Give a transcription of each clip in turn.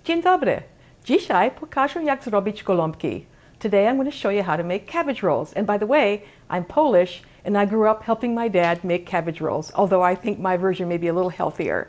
Dzień dobry. Dzisiaj pokażę jak zrobić gołąbki. Today I'm going to show you how to make cabbage rolls. And by the way, I'm Polish and I grew up helping my dad make cabbage rolls, although I think my version may be a little healthier.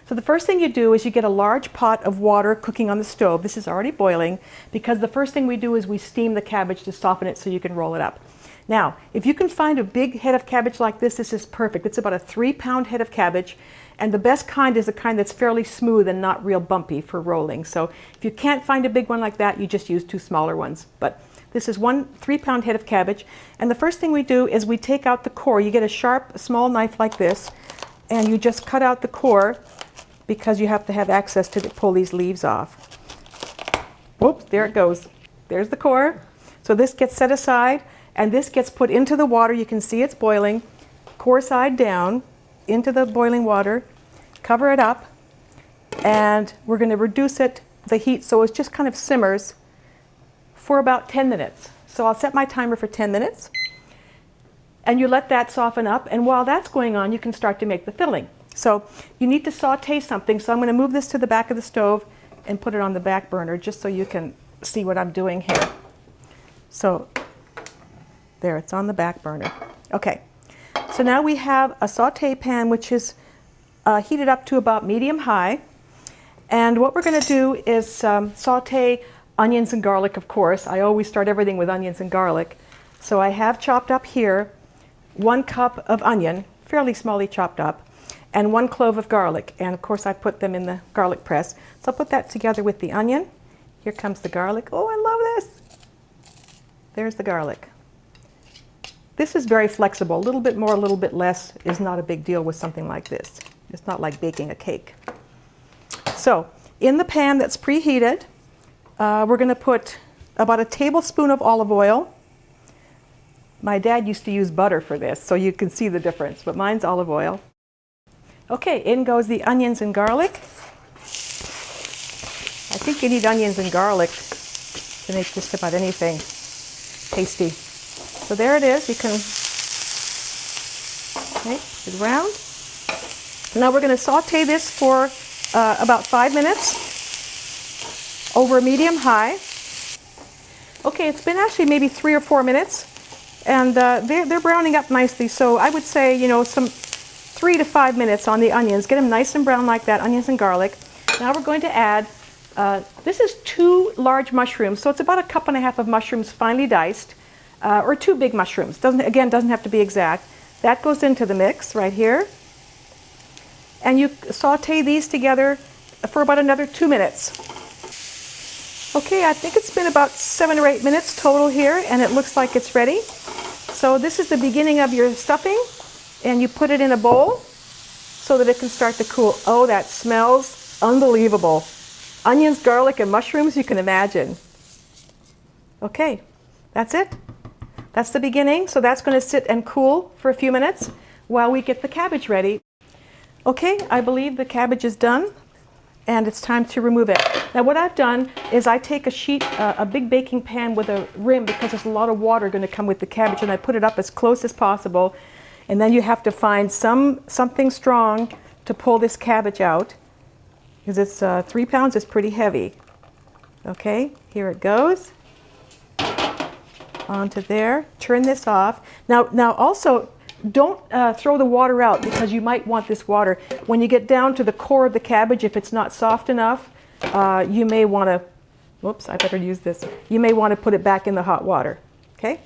So the first thing you do is you get a large pot of water cooking on the stove. This is already boiling because the first thing we do is we steam the cabbage to soften it so you can roll it up. Now, if you can find a big head of cabbage like this is perfect. It's about a 3-pound head of cabbage. And the best kind is the kind that's fairly smooth and not real bumpy for rolling. So if you can't find a big one like that, you just use 2 smaller ones. But this is 1 3-pound head of cabbage. And the first thing we do is we take out the core. You get a sharp, small knife like this, and you just cut out the core because you have to have access to pull these leaves off. Whoops, there it goes. There's the core. So this gets set aside, and this gets put into the water. You can see it's boiling, core side down, into the boiling water, cover it up, and we're going to reduce the heat so it just kind of simmers for about 10 minutes. So I'll set my timer for 10 minutes, and you let that soften up, and while that's going on, you can start to make the filling. So you need to saute something, so I'm going to move this to the back of the stove and put it on the back burner just so you can see what I'm doing here. So there, it's on the back burner. Okay. So now we have a saute pan which is heated up to about medium-high. And what we're going to do is saute onions and garlic, of course. I always start everything with onions and garlic. So I have chopped up here 1 cup of onion, fairly smally chopped up, and 1 clove of garlic. And of course I put them in the garlic press. So I'll put that together with the onion. Here comes the garlic. Oh, I love this. There's the garlic. This is very flexible. A little bit more, a little bit less is not a big deal with something like this. It's not like baking a cake. So in the pan that's preheated, we're going to put about a tablespoon of olive oil. My dad used to use butter for this, so you can see the difference, but mine's olive oil. Okay, in goes the onions and garlic. I think you need onions and garlic to make just about anything tasty. So there it is. You can put it around. Now we're going to saute this for about 5 minutes over medium-high. Okay, it's been actually maybe 3 or 4 minutes, and they're browning up nicely. So I would say, you know, some 3 to 5 minutes on the onions. Get them nice and brown like that, onions and garlic. Now we're going to add, this is 2 large mushrooms, so it's about 1.5 cups of mushrooms finely diced. Or 2 big mushrooms. Doesn't have to be exact. That goes into the mix right here. And you saute these together for about another 2 minutes. Okay, I think it's been about 7 or 8 minutes total here, and it looks like it's ready. So this is the beginning of your stuffing, and you put it in a bowl so that it can start to cool. Oh, that smells unbelievable. Onions, garlic, and mushrooms, you can imagine. Okay, that's it. That's the beginning, so that's going to sit and cool for a few minutes while we get the cabbage ready. Okay, I believe the cabbage is done, and it's time to remove it. Now what I've done is I take a big baking pan with a rim because there's a lot of water going to come with the cabbage, and I put it up as close as possible, and then you have to find something strong to pull this cabbage out, because it's 3 pounds is pretty heavy. Okay, here it goes. Onto there. Turn this off. Now also, don't throw the water out because you might want this water. When you get down to the core of the cabbage, if it's not soft enough, you may want to, whoops, I better use this. You may want to put it back in the hot water. Okay?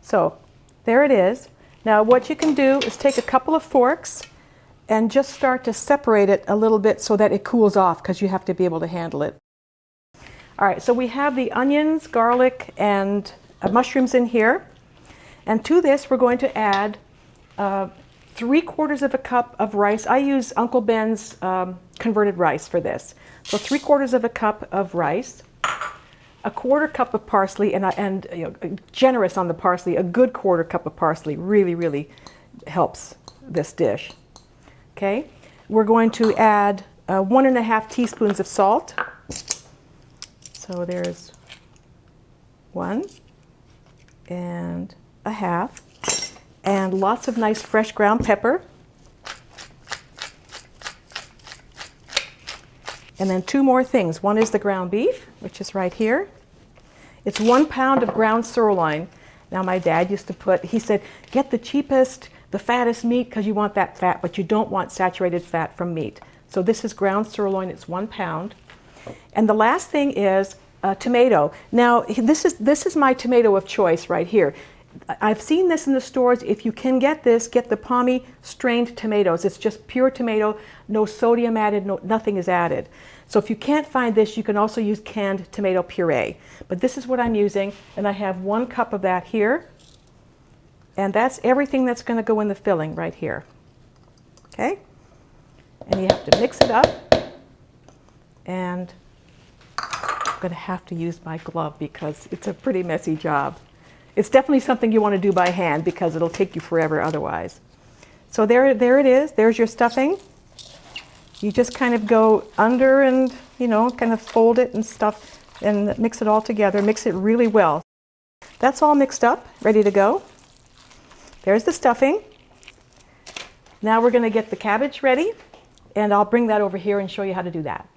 So, there it is. Now what you can do is take a couple of forks and just start to separate it a little bit so that it cools off, because you have to be able to handle it. All right, so we have the onions, garlic, and mushrooms in here, and to this we're going to add 3/4 of a cup of rice. I use Uncle Ben's converted rice for this. So 3/4 of a cup of rice, 1/4 cup of parsley, and you know, generous on the parsley. A good 1/4 cup of parsley really helps this dish. Okay, we're going to add 1.5 teaspoons of salt. So there's 1.5, and lots of nice fresh ground pepper. And then 2 more things. One is the ground beef, which is right here. It's 1 pound of ground sirloin. Now my dad used to he said, get the cheapest, the fattest meat because you want that fat, but you don't want saturated fat from meat. So this is ground sirloin, it's 1 pound. And the last thing is tomato. Now this is my tomato of choice right here. I've seen this in the stores. If you can get this, get the palmy strained tomatoes. It's just pure tomato, no sodium added, nothing is added. So if you can't find this, you can also use canned tomato puree. But this is what I'm using, and I have 1 cup of that here. And that's everything that's going to go in the filling right here. Okay? And you have to mix it up. And I'm going to have to use my glove because it's a pretty messy job. It's definitely something you want to do by hand because it'll take you forever otherwise. So there it is. There's your stuffing. You just kind of go under and, kind of fold it and stuff and mix it all together. Mix it really well. That's all mixed up, ready to go. There's the stuffing. Now we're going to get the cabbage ready, and I'll bring that over here and show you how to do that.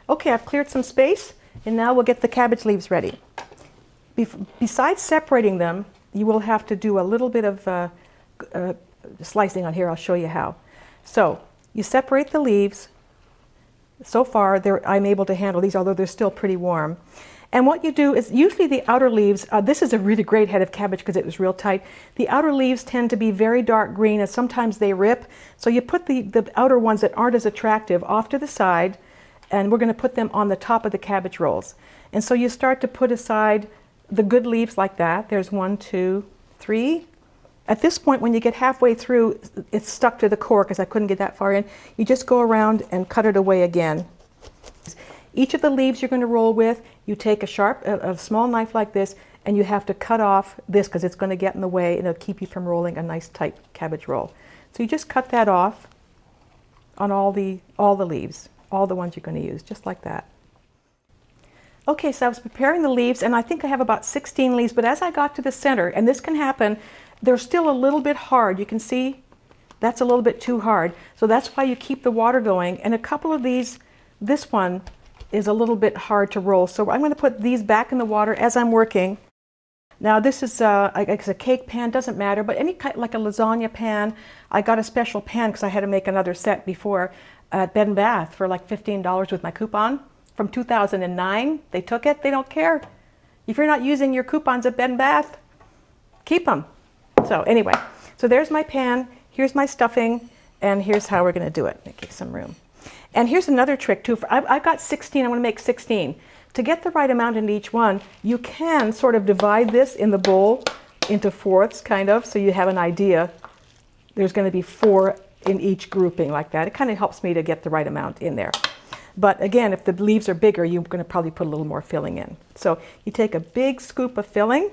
Okay, I've cleared some space, and now we'll get the cabbage leaves ready. Besides separating them, you will have to do a little bit of slicing on here. I'll show you how. So you separate the leaves. So far, I'm able to handle these, although they're still pretty warm. And what you do is usually the outer leaves, this is a really great head of cabbage because it was real tight. The outer leaves tend to be very dark green and sometimes they rip. So you put the outer ones that aren't as attractive off to the side, and we're going to put them on the top of the cabbage rolls. And so you start to put aside the good leaves like that. There's 1, 2, 3. At this point, when you get halfway through, it's stuck to the core because I couldn't get that far in. You just go around and cut it away again. Each of the leaves you're going to roll with, you take a small knife like this, and you have to cut off this because it's going to get in the way and it'll keep you from rolling a nice tight cabbage roll. So you just cut that off on all the leaves, all the ones you're going to use, just like that. Okay, so I was preparing the leaves, and I think I have about 16 leaves, but as I got to the center, and this can happen, they're still a little bit hard. You can see that's a little bit too hard. So that's why you keep the water going. And a couple of these, this one is a little bit hard to roll. So I'm going to put these back in the water as I'm working. Now this is it's a cake pan, doesn't matter, but any kind, like a lasagna pan. I got a special pan because I had to make another set before at Bed & Bath for like $15 with my coupon. From 2009, they took it. They don't care. If you're not using your coupons at Bed & Bath, keep them. So anyway, so there's my pan. Here's my stuffing, and here's how we're going to do it. Make some room. And here's another trick too. I've got 16. I want to make 16. To get the right amount in each one, you can sort of divide this in the bowl into fourths, kind of, so you have an idea. There's going to be 4 in each grouping like that. It kind of helps me to get the right amount in there. But again, if the leaves are bigger, you're going to probably put a little more filling in. So you take a big scoop of filling,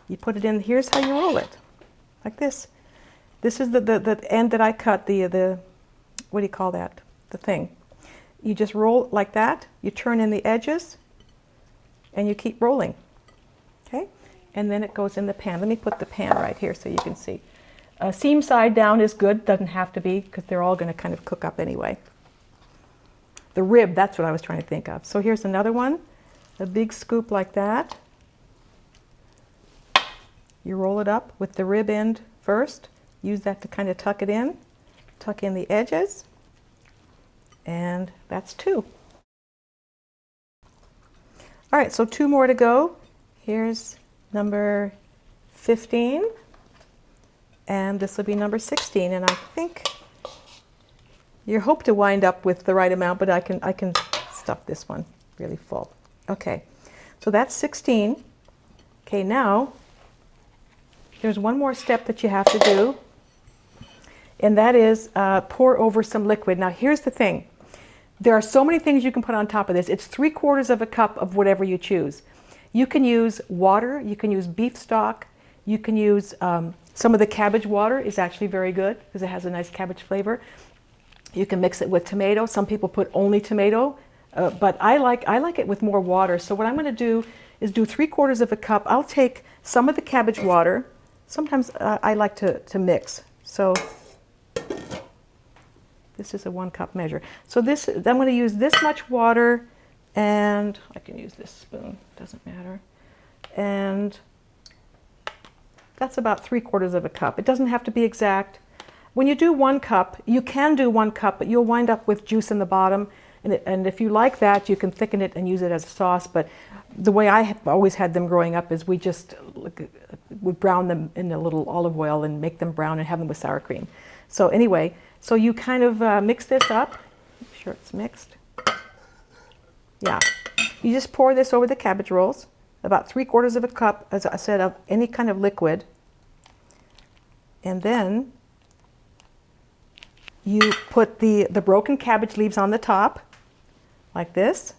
you put it in, here's how you roll it, like this. This is the end that I cut, the what do you call that? The thing. You just roll it like that, you turn in the edges, and you keep rolling, okay? And then it goes in the pan. Let me put the pan right here so you can see. Seam side down is good, doesn't have to be, because they're all going to kind of cook up anyway. The rib, that's what I was trying to think of. So here's another one, a big scoop like that. You roll it up with the rib end first. Use that to kind of tuck it in. Tuck in the edges. And that's 2. All right, so 2 more to go. Here's number 15. And this will be number 16. And I think you hope to wind up with the right amount, but I can stuff this one really full. Okay, so that's 16. Okay, now there's one more step that you have to do, and that is pour over some liquid. Now here's the thing. There are so many things you can put on top of this. It's 3/4 of a cup of whatever you choose. You can use water, you can use beef stock, you can use some of the cabbage water is actually very good because it has a nice cabbage flavor. You can mix it with tomato. Some people put only tomato, but I like it with more water. So what I'm going to do is do 3/4 of a cup. I'll take some of the cabbage water. Sometimes I like to mix. So This is a 1 cup measure. So this, I'm going to use this much water, and I can use this spoon, doesn't matter. And that's about 3/4 of a cup. It doesn't have to be exact. When you do 1 cup, you can do 1 cup, but you'll wind up with juice in the bottom. And if you like that, you can thicken it and use it as a sauce. But the way I have always had them growing up is we just would brown them in a little olive oil and make them brown and have them with sour cream. So anyway, so you kind of mix this up. Make sure it's mixed. Yeah. You just pour this over the cabbage rolls. About 3/4 of a cup, as I said, of any kind of liquid. And then you put the broken cabbage leaves on the top, like this.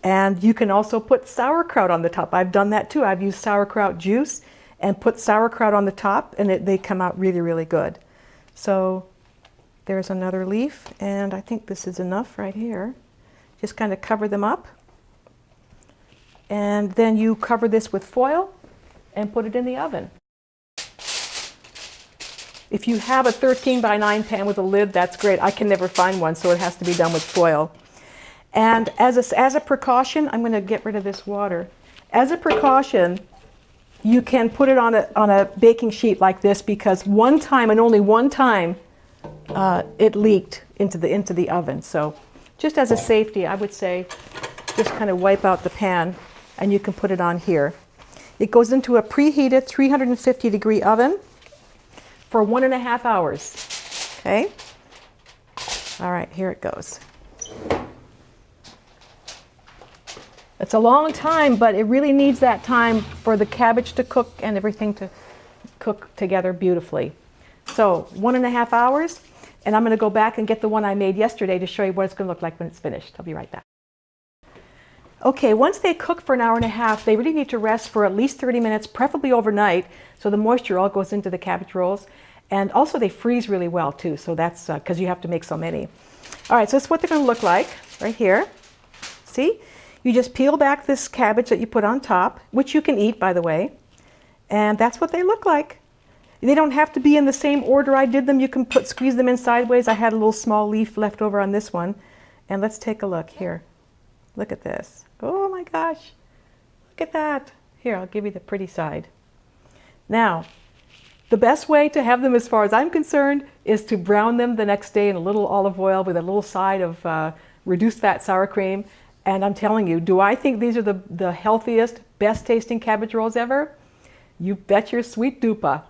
And you can also put sauerkraut on the top. I've done that too. I've used sauerkraut juice and put sauerkraut on the top, and they come out really, really good. So there's another leaf, and I think this is enough right here. Just kind of cover them up. And then you cover this with foil and put it in the oven. If you have a 13x9 pan with a lid, that's great. I can never find one, so it has to be done with foil. And as a precaution, I'm going to get rid of this water. As a precaution, you can put it on a baking sheet like this, because one time, and only one time, it leaked into the oven. So just as a safety, I would say just kind of wipe out the pan, and you can put it on here. It goes into a preheated 350-degree oven for 1.5 hours. Okay? All right, here it goes. It's a long time, but it really needs that time for the cabbage to cook and everything to cook together beautifully. So 1.5 hours, and I'm going to go back and get the one I made yesterday to show you what it's going to look like when it's finished. I'll be right back. Okay, once they cook for 1.5 hours, they really need to rest for at least 30 minutes, preferably overnight, so the moisture all goes into the cabbage rolls. And also they freeze really well too, so that's because you have to make so many. All right, so this is what they're going to look like right here. See? You just peel back this cabbage that you put on top, which you can eat, by the way, and that's what they look like. They don't have to be in the same order I did them. You can squeeze them in sideways. I had a little small leaf left over on this one. And let's take a look here. Look at this. Oh my gosh. Look at that. Here, I'll give you the pretty side. Now, the best way to have them, as far as I'm concerned, is to brown them the next day in a little olive oil with a little side of reduced fat sour cream. And I'm telling you, do I think these are the healthiest, best tasting cabbage rolls ever? You bet your sweet dupa.